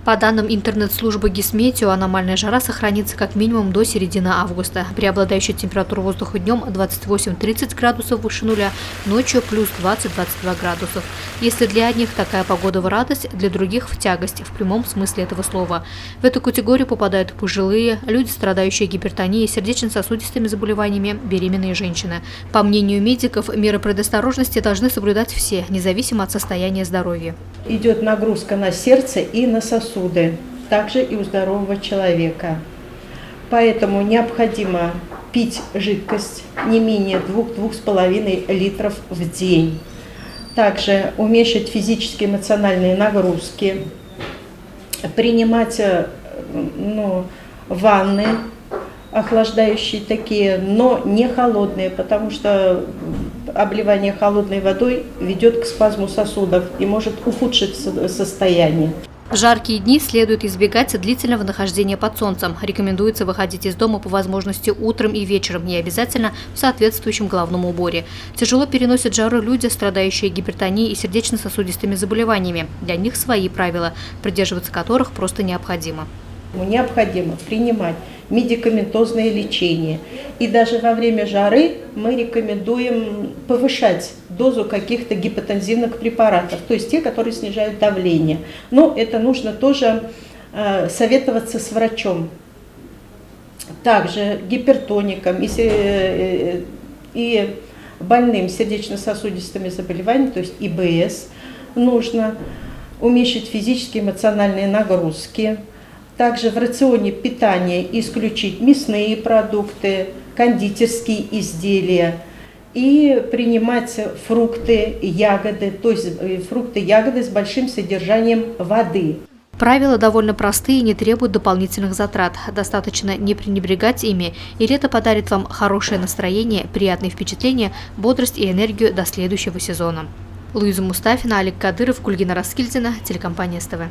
По данным интернет-службы Гисметео, аномальная жара сохранится как минимум до середины августа. Преобладающая температура воздуха днем 28-30 градусов выше нуля, ночью плюс 20-22 градусов. Если для одних такая погода в радость, для других в тягость, в прямом смысле этого слова. В эту категорию попадают пожилые, люди, страдающие гипертонией, сердечно-сосудистыми заболеваниями, беременные женщины. По мнению медиков, меры предосторожности должны соблюдать все, независимо от состояния здоровья. Идет нагрузка на сердце и на сосуды, также и у здорового человека. Поэтому необходимо пить жидкость не менее 2–2,5 литров в день. Также уменьшить физические и эмоциональные нагрузки, принимать ванны охлаждающие такие, но не холодные, потому что обливание холодной водой ведет к спазму сосудов и может ухудшить состояние. В жаркие дни следует избегать длительного нахождения под солнцем. Рекомендуется выходить из дома по возможности утром и вечером, не обязательно в соответствующем головном уборе. Тяжело переносят жару люди, страдающие гипертонией и сердечно-сосудистыми заболеваниями. Для них свои правила, придерживаться которых просто необходимо. Необходимо принимать медикаментозное лечение. И даже во время жары мы рекомендуем повышать дозу каких-то гипотензивных препаратов, то есть те, которые снижают давление. Но это нужно тоже советоваться с врачом. Также гипертоникам и больным сердечно-сосудистыми заболеваниями, то есть ИБС, нужно уменьшить физические и эмоциональные нагрузки. Также в рационе питания исключить мясные продукты, кондитерские изделия и принимать фрукты, ягоды, то есть фрукты, ягоды с большим содержанием воды. Правила довольно простые и не требуют дополнительных затрат. Достаточно не пренебрегать ими, и лето подарит вам хорошее настроение, приятные впечатления, бодрость и энергию до следующего сезона. Луиза Мустафина, Олег Кадыров, Гульгина Раскильдина, телекомпания СТВ.